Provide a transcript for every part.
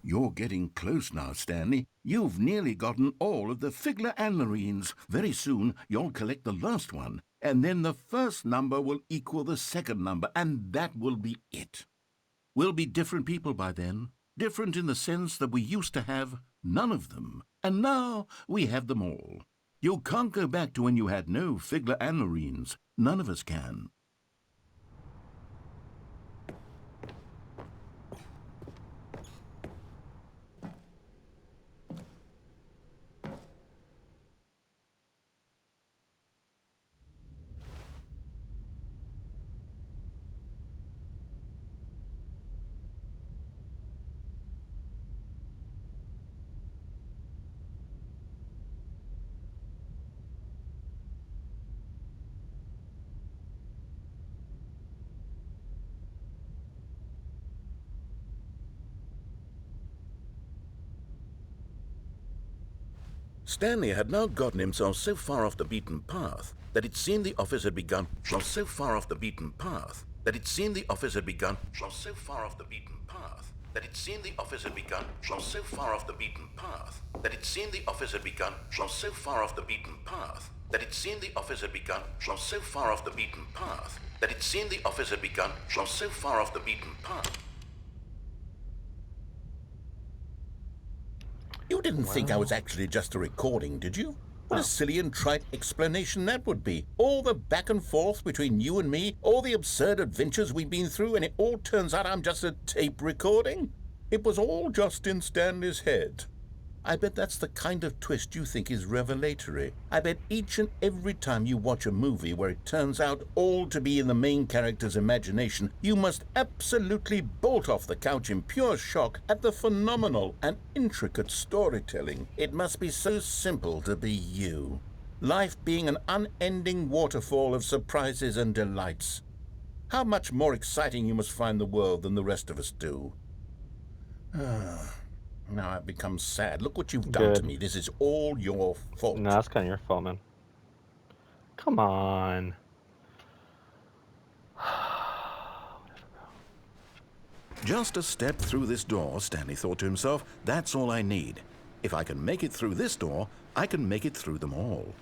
You're getting close now, Stanley. You've nearly gotten all of the Figler and Marines. Very soon, you'll collect the last one, and then the first number will equal the second number, and that will be it. We'll be different people by then. Different in the sense that we used to have none of them, and now we have them all. You can't go back to when you had no Figler and Marines. None of us can. Stanley had now gotten himself so far off the beaten path that it seemed the office had begun. So far off the beaten path that it seemed the office had begun. So far off the beaten path that it seemed the office had begun. So far off the beaten path that it seemed the office had begun. So far off the beaten path that it seemed the office had begun. So far off the beaten path that it seemed the office had begun. So far off the beaten path. You didn't think I was actually just a recording, did you? What a silly and trite explanation that would be. All the back and forth between you and me, all the absurd adventures we've been through, and it all turns out I'm just a tape recording? It was all just in Stanley's head. I bet that's the kind of twist you think is revelatory. I bet each and every time you watch a movie where it turns out all to be in the main character's imagination, you must absolutely bolt off the couch in pure shock at the phenomenal and intricate storytelling. It must be so simple to be you. Life being an unending waterfall of surprises and delights. How much more exciting you must find the world than the rest of us do. Now I've become sad. Look what you've done to me. This is all your fault. No, that's kind of your fault, man. Come on. Just a step through this door, Stanley thought to himself. That's all I need. If I can make it through this door, I can make it through them all.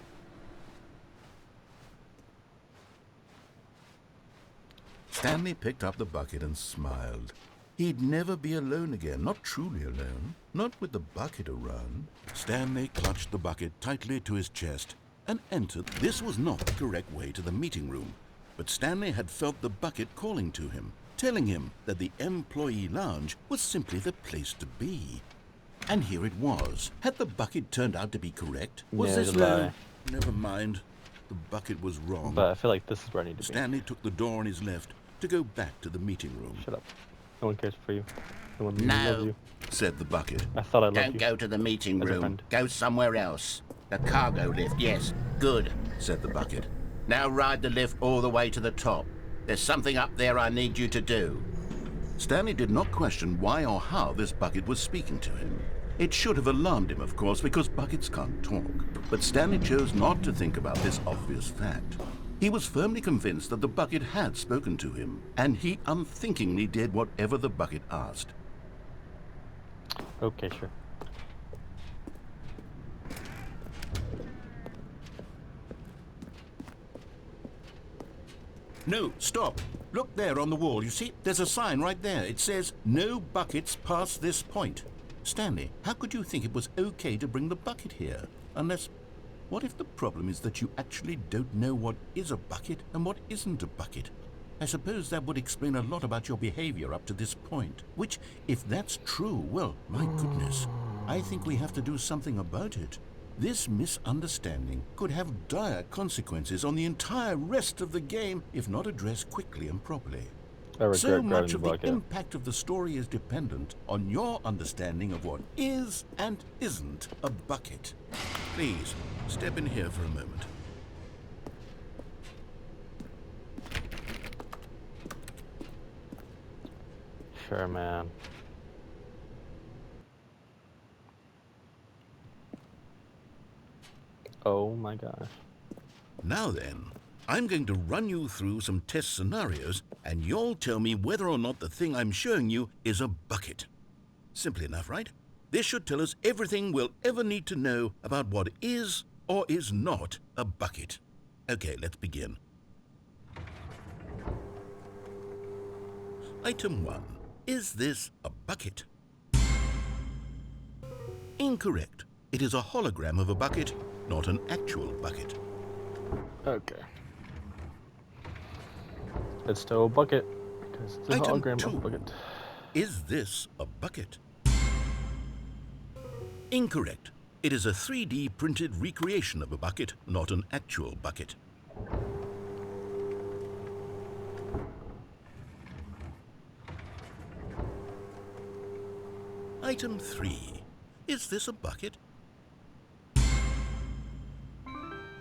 Stanley picked up the bucket and smiled. He'd never be alone again, not truly alone, not with the bucket around. Stanley clutched the bucket tightly to his chest and entered. This was not the correct way to the meeting room, but Stanley had felt the bucket calling to him, telling him that the employee lounge was simply the place to be. And here it was. Had the bucket turned out to be correct? Was this lie? Never mind. The bucket was wrong. But I feel like this is where I need to be. Stanley took the door on his left to go back to the meeting room. Shut up. No one cares for you. No one loves you. Said the bucket. I thought I loved you. Don't go to the meeting as a room. friend. Go somewhere else. The cargo lift, yes. Good. Said the bucket. Now ride the lift all the way to the top. There's something up there I need you to do. Stanley did not question why or how this bucket was speaking to him. It should have alarmed him, of course, because buckets can't talk. But Stanley chose not to think about this obvious fact. He was firmly convinced that the bucket had spoken to him, and he unthinkingly did whatever the bucket asked. Okay, sure. No, stop. Look there on the wall. You see, there's a sign right there. It says, "No buckets past this point." Stanley, how could you think it was okay to bring the bucket here? Unless, what if the problem is that you actually don't know what is a bucket and what isn't a bucket? I suppose that would explain a lot about your behavior up to this point. Which, if that's true, well, my goodness, I think we have to do something about it. This misunderstanding could have dire consequences on the entire rest of the game if not addressed quickly and properly. So much of the impact of the story is dependent on your understanding of what is and isn't a bucket. Please, step in here for a moment. Sure, man. Oh my gosh. Now then, I'm going to run you through some test scenarios, and you'll tell me whether or not the thing I'm showing you is a bucket. Simple enough, right? This should tell us everything we'll ever need to know about what is or is not a bucket. Okay, let's begin. Item 1. Is this a bucket? Incorrect. It is a hologram of a bucket, not an actual bucket. Okay. It's still a bucket, because it's a Item hologram of 2. a bucket. Is this a bucket? Incorrect. It is a 3D printed recreation of a bucket, not an actual bucket. Item 3. Is this a bucket?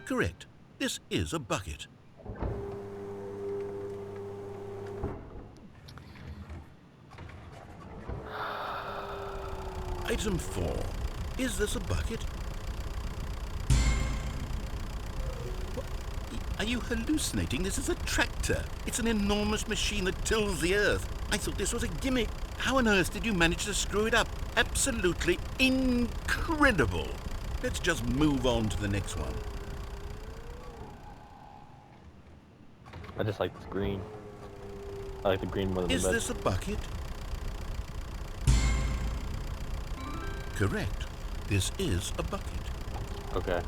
Correct. This is a bucket. Item 4. Is this a bucket? What? Are you hallucinating? This is a tractor. It's an enormous machine that tills the earth. I thought this was a gimmick. How on earth did you manage to screw it up? Absolutely incredible. Let's just move on to the next one. I just like this green. I like the green more than Is the red. this a bucket? Correct. This is a bucket. Okay.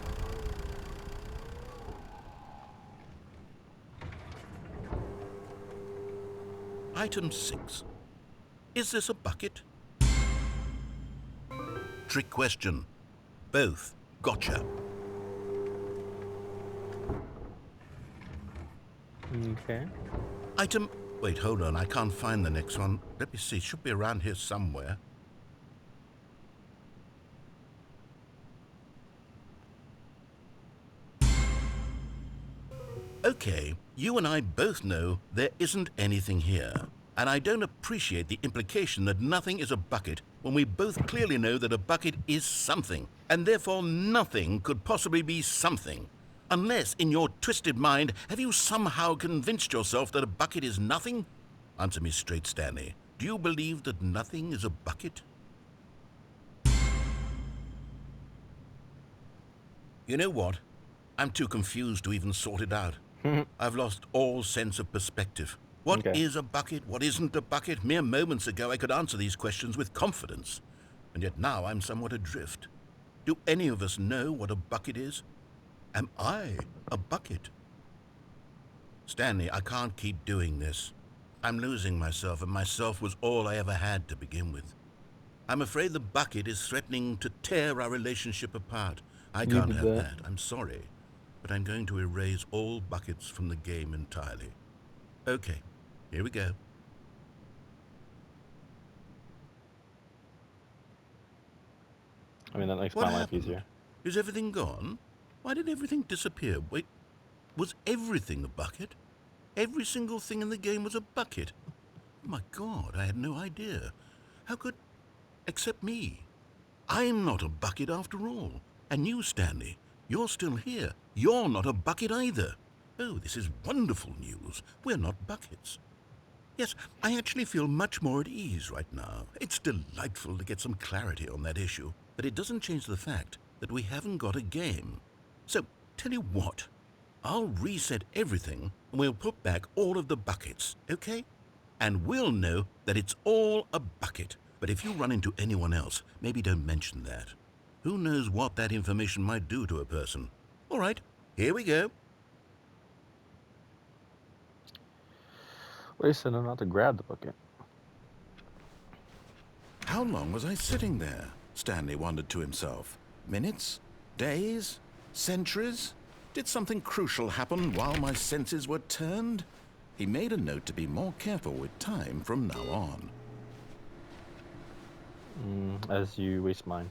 Item 6. Is this a bucket? Trick question. Both. Gotcha. Okay. Item... Wait, hold on. I can't find the next one. Let me see. It should be around here somewhere. Okay, you and I both know there isn't anything here. And I don't appreciate the implication that nothing is a bucket when we both clearly know that a bucket is something, and therefore nothing could possibly be something. Unless, in your twisted mind, have you somehow convinced yourself that a bucket is nothing? Answer me straight, Stanley. Do you believe that nothing is a bucket? You know what? I'm too confused to even sort it out. I've lost all sense of perspective. What is a bucket? What isn't a bucket? Mere moments ago I could answer these questions with confidence. And yet now I'm somewhat adrift. Do any of us know what a bucket is? Am I a bucket? Stanley, I can't keep doing this. I'm losing myself, and myself was all I ever had to begin with. I'm afraid the bucket is threatening to tear our relationship apart. I can't have that. I'm sorry. But I'm going to erase all buckets from the game entirely. Okay, here we go. I mean, that makes What my life happened? easier. Is everything gone? Why did everything disappear? Wait, was everything a bucket? Every single thing in the game was a bucket? Oh my God, I had no idea. How could... except me. I'm not a bucket after all. And you, Stanley, you're still here. You're not a bucket either. Oh, this is wonderful news. We're not buckets. Yes, I actually feel much more at ease right now. It's delightful to get some clarity on that issue, but it doesn't change the fact that we haven't got a game. So, tell you what, I'll reset everything and we'll put back all of the buckets, okay? And we'll know that it's all a bucket. But if you run into anyone else, maybe don't mention that. Who knows what that information might do to a person? All right, here we go. Wait, so not to grab the bucket. How long was I sitting there? Stanley wondered to himself. Minutes? Days? Centuries? Did something crucial happen while my senses were turned? He made a note to be more careful with time from now on. As you waste mine.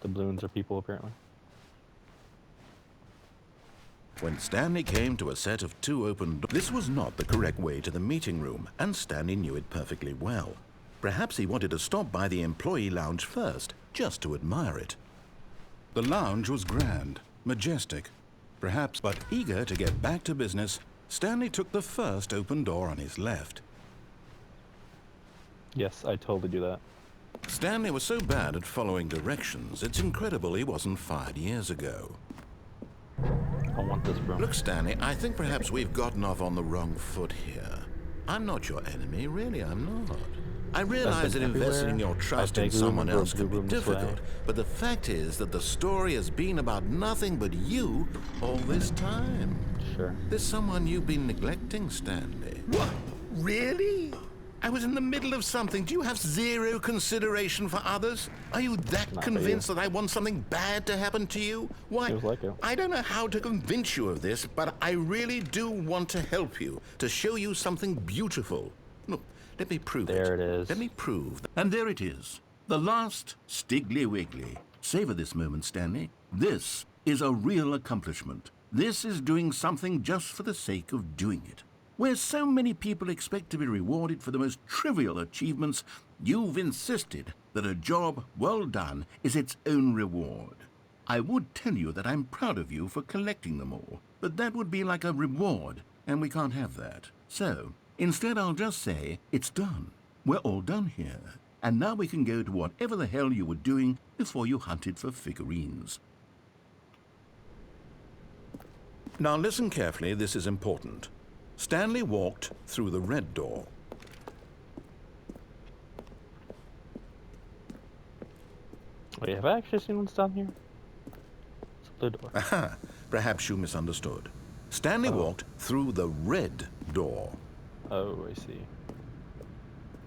The balloons are people, apparently. When Stanley came to a set of 2 open doors, this was not the correct way to the meeting room, and Stanley knew it perfectly well. Perhaps he wanted to stop by the employee lounge first, just to admire it. The lounge was grand, majestic, Perhaps, but eager to get back to business, Stanley took the first open door on his left. Yes, I totally do that. Stanley was so bad at following directions, it's incredible he wasn't fired years ago. I want this room. Look, Stanley, I think perhaps we've gotten off on the wrong foot here. I'm not your enemy, really, I'm not. I realize that investing in your trust in someone else could be difficult, but the fact is that the story has been about nothing but you all this time. Sure. There's someone you've been neglecting, Stanley. What? Really? I was in the middle of something. Do you have zero consideration for others? Are you that convinced that I want something bad to happen to you? Why? Feels like it. I don't know how to convince you of this, but I really do want to help you, to show you something beautiful. Look, let me prove it. There it is. Let me prove. And there it is. The last Stiggly Wiggly. Savor this moment, Stanley. This is a real accomplishment. This is doing something just for the sake of doing it. Where so many people expect to be rewarded for the most trivial achievements, you've insisted that a job well done is its own reward. I would tell you that I'm proud of you for collecting them all, but that would be like a reward, and we can't have that. So, instead I'll just say, it's done. We're all done here. And now we can go to whatever the hell you were doing before you hunted for figurines. Now listen carefully, this is important. Stanley walked through the red door. Wait, have I actually seen what's down here? It's a blue door. Aha, perhaps you misunderstood. Stanley walked through the red door. Oh, I see.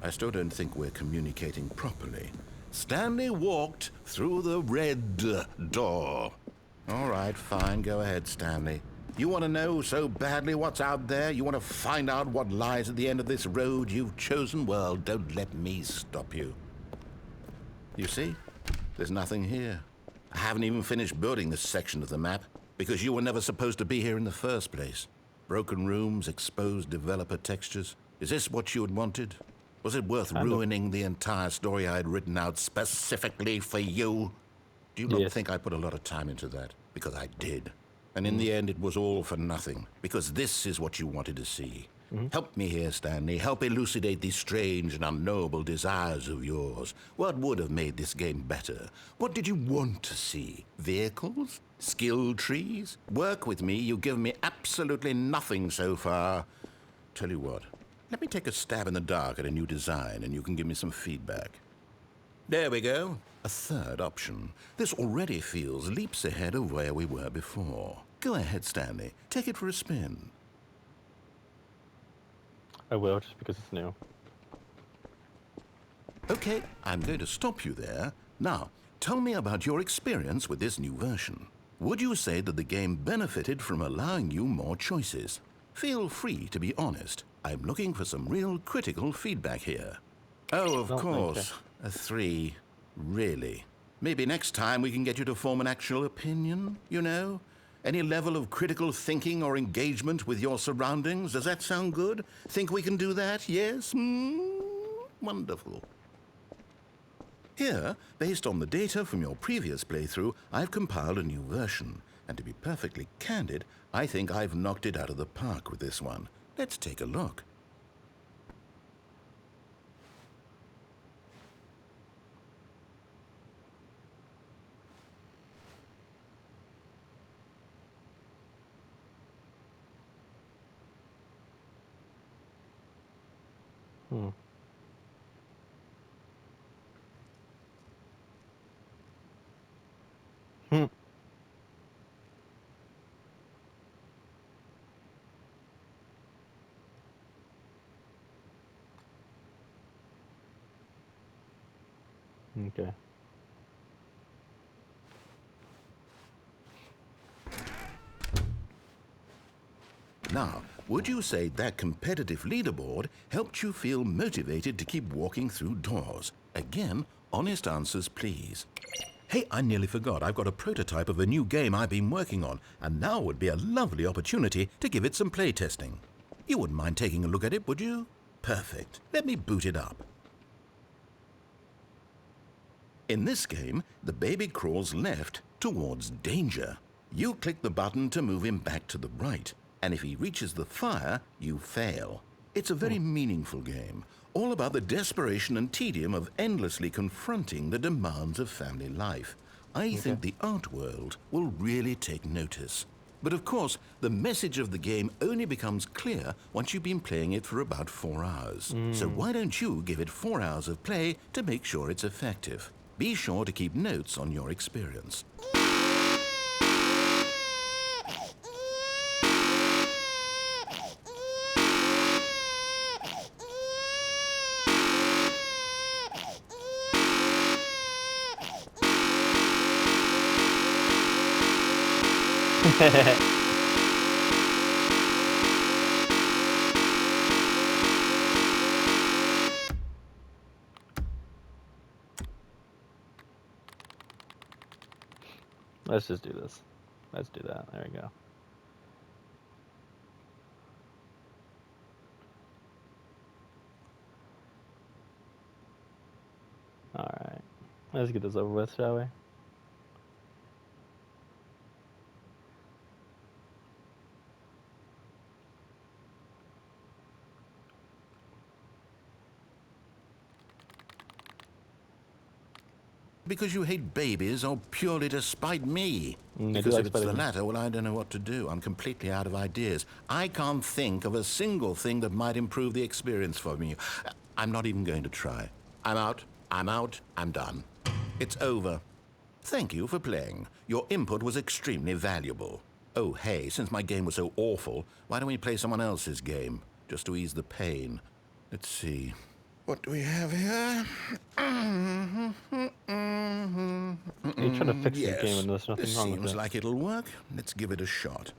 I still don't think we're communicating properly. Stanley walked through the red door. All right, fine, go ahead, Stanley. You want to know so badly what's out there? You want to find out what lies at the end of this road you've chosen? Well, don't let me stop you. You see? There's nothing here. I haven't even finished building this section of the map because you were never supposed to be here in the first place. Broken rooms, exposed developer textures. Is this what you had wanted? Was it worth ruining the entire story I had written out specifically for you? Do you not think I put a lot of time into that? Because I did. And in the end, it was all for nothing, because this is what you wanted to see. Help me here, Stanley. Help elucidate these strange and unknowable desires of yours. What would have made this game better? What did you want to see? Vehicles? Skill trees? Work with me. You've given me absolutely nothing so far. Tell you what, let me take a stab in the dark at a new design, and you can give me some feedback. There we go. A third option. This already feels leaps ahead of where we were before. Go ahead, Stanley. Take it for a spin. I will, just because it's new. Okay, I'm going to stop you there. Now, tell me about your experience with this new version. Would you say that the game benefited from allowing you more choices? Feel free to be honest. I'm looking for some real critical feedback here. Oh, of course. A 3. Really? Maybe next time we can get you to form an actual opinion, you know? Any level of critical thinking or engagement with your surroundings? Does that sound good? Think we can do that? Yes? Wonderful. Here, based on the data from your previous playthrough, I've compiled a new version. And to be perfectly candid, I think I've knocked it out of the park with this one. Let's take a look. Okay. Now, would you say that competitive leaderboard helped you feel motivated to keep walking through doors? Again, honest answers, please. Hey, I nearly forgot. I've got a prototype of a new game I've been working on, and now would be a lovely opportunity to give it some playtesting. You wouldn't mind taking a look at it, would you? Perfect. Let me boot it up. In this game, the baby crawls left towards danger. You click the button to move him back to the right, and if he reaches the fire, you fail. It's a very meaningful game, all about the desperation and tedium of endlessly confronting the demands of family life. I think the art world will really take notice. But of course, the message of the game only becomes clear once you've been playing it for about 4 hours. So why don't you give it 4 hours of play to make sure it's effective? Be sure to keep notes on your experience. Let's just do this. Let's do that. There we go. Alright. Let's get this over with, shall we? Because you hate babies or purely to spite me? I do Because like if it's the spiting. latter, well, I don't know what to do. I'm completely out of ideas. I can't think of a single thing that might improve the experience for me. I'm not even going to try. I'm out. I'm out. I'm done. It's over. Thank you for playing. Your input was extremely valuable. Oh, hey, since my game was so awful, why don't we play someone else's game? Just to ease the pain. Let's see. What do we have here? Are you trying to fix this game and there's nothing this wrong with seems it? like it'll work. Let's give it a shot.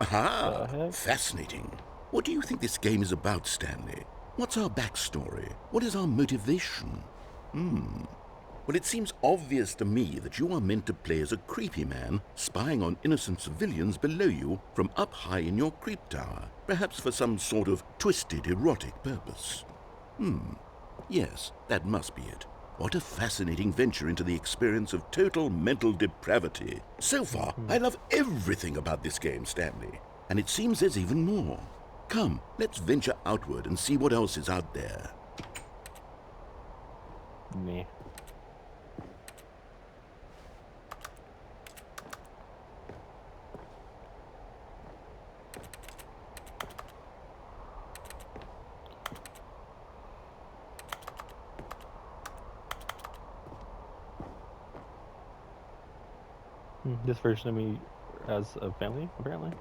Aha! heck? Fascinating. What do you think this game is about, Stanley? What's our backstory? What is our motivation? Well, it seems obvious to me that you are meant to play as a creepy man spying on innocent civilians below you from up high in your creep tower, perhaps for some sort of twisted erotic purpose. Yes, that must be it. What a fascinating venture into the experience of total mental depravity. So far, I love everything about this game, Stanley. And it seems there's even more. Come, let's venture outward and see what else is out there. Me. This version of me has a family, apparently.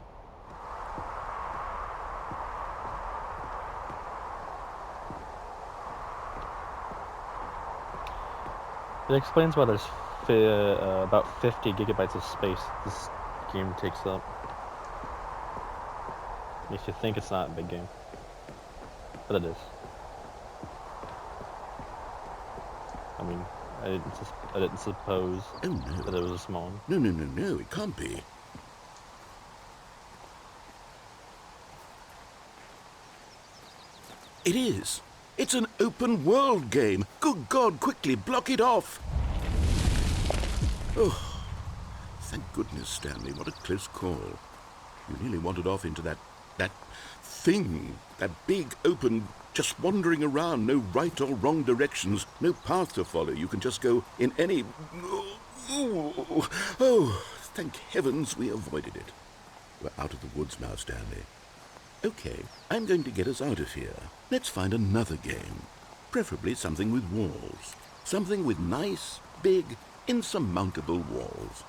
It explains why there's about 50 gigabytes of space this game takes up. Makes you think it's not a big game, but it is. I mean, I didn't suppose Oh, no. that it was a small one. No, it can't be. It is. It's an open world game. Good God, quickly, block it off. Oh, thank goodness, Stanley. What a close call. You nearly wandered off into that thing. That big, open, just wandering around. No right or wrong directions. No path to follow. You can just go in any... Oh, thank heavens we avoided it. We're out of the woods now, Stanley. Okay, I'm going to get us out of here. Let's find another game. Preferably something with walls. Something with nice, big, insurmountable walls.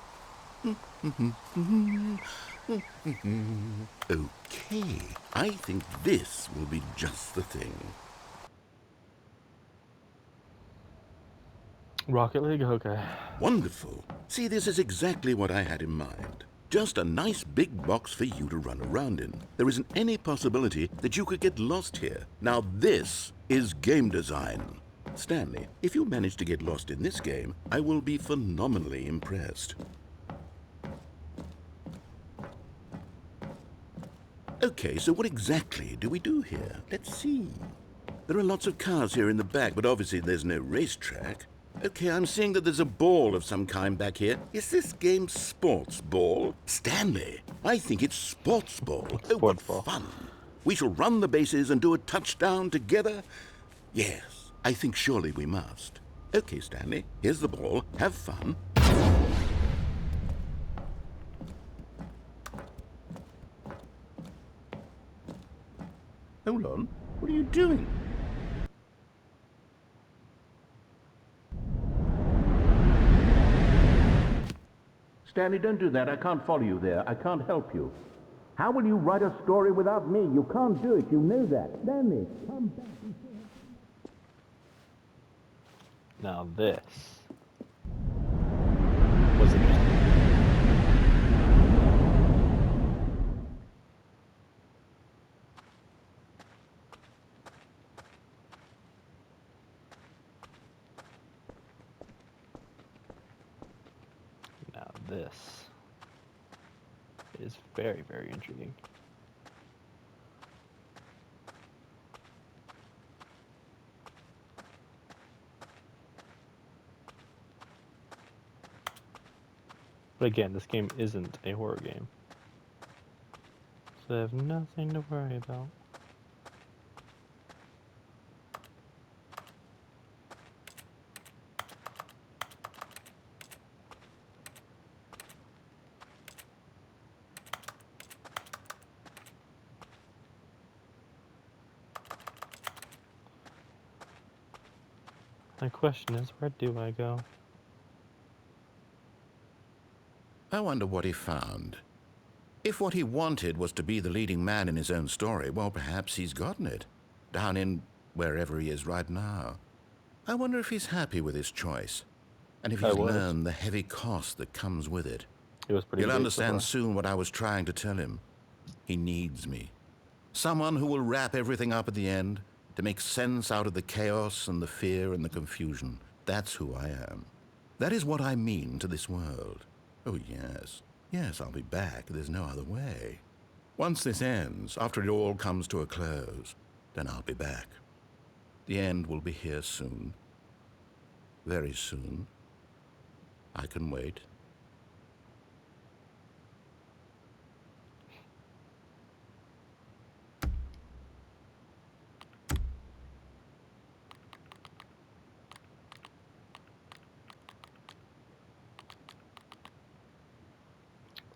Okay, I think this will be just the thing. Rocket League? Okay. Wonderful. See, this is exactly what I had in mind. Just a nice big box for you to run around in. There isn't any possibility that you could get lost here. Now this is game design. Stanley, if you manage to get lost in this game, I will be phenomenally impressed. Okay, so what exactly do we do here? Let's see. There are lots of cars here in the back, but obviously there's no racetrack. Okay, I'm seeing that there's a ball of some kind back here. Is this game sports ball? Stanley, I think it's sports ball. Oh, what Sports ball. fun. We shall run the bases and do a touchdown together? Yes, I think surely we must. Okay, Stanley, here's the ball. Have fun. Hold on. What are you doing? Stanley, don't do that. I can't follow you there. I can't help you. How will you write a story without me? You can't do it. You know that. Stanley, come back. Now this was interesting. Now this is very, very intriguing. But again, this game isn't a horror game. So I have nothing to worry about. My question is, where do I go? I wonder what he found. If what he wanted was to be the leading man in his own story, well, perhaps he's gotten it. Down in wherever he is right now. I wonder if he's happy with his choice. And if he's learned the heavy cost that comes with it. It was pretty. He'll understand soon what I was trying to tell him. He needs me. Someone who will wrap everything up at the end, to make sense out of the chaos and the fear and the confusion. That's who I am. That is what I mean to this world. Oh, yes. Yes, I'll be back. There's no other way. Once this ends, after it all comes to a close, then I'll be back. The end will be here soon. Very soon. I can wait.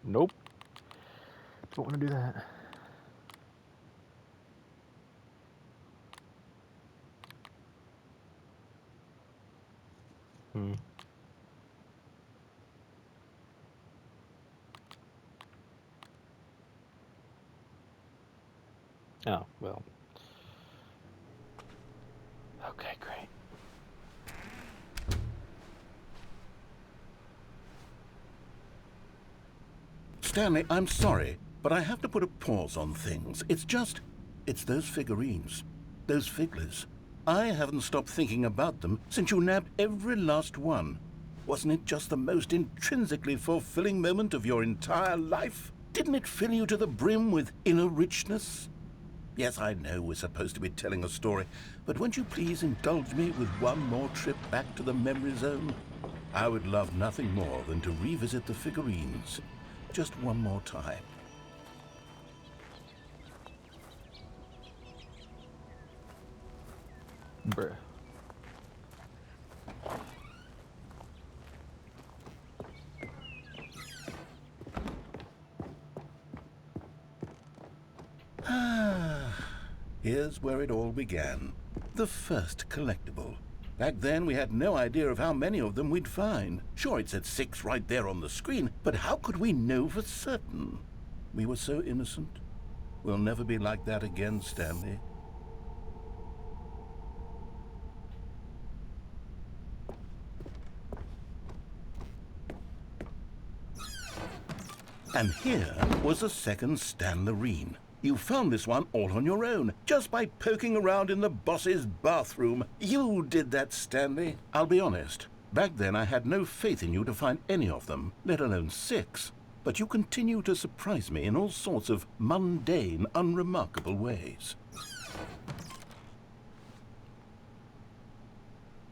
Nope. Don't want to do that. Oh, well. Okay, great. Stanley, I'm sorry, but I have to put a pause on things. It's those figurines, those figglers. I haven't stopped thinking about them since you nabbed every last one. Wasn't it just the most intrinsically fulfilling moment of your entire life? Didn't it fill you to the brim with inner richness? Yes, I know we're supposed to be telling a story, but won't you please indulge me with one more trip back to the memory zone? I would love nothing more than to revisit the figurines. Just one more time. Bruh. Here's where it all began. The first collectible. Back then, we had no idea of how many of them we'd find. Sure, it said 6 right there on the screen, but how could we know for certain? We were so innocent. We'll never be like that again, Stanley. And here was a second Stanlerine. You found this one all on your own, just by poking around in the boss's bathroom. You did that, Stanley. I'll be honest. Back then, I had no faith in you to find any of them, let alone 6. But you continue to surprise me in all sorts of mundane, unremarkable ways.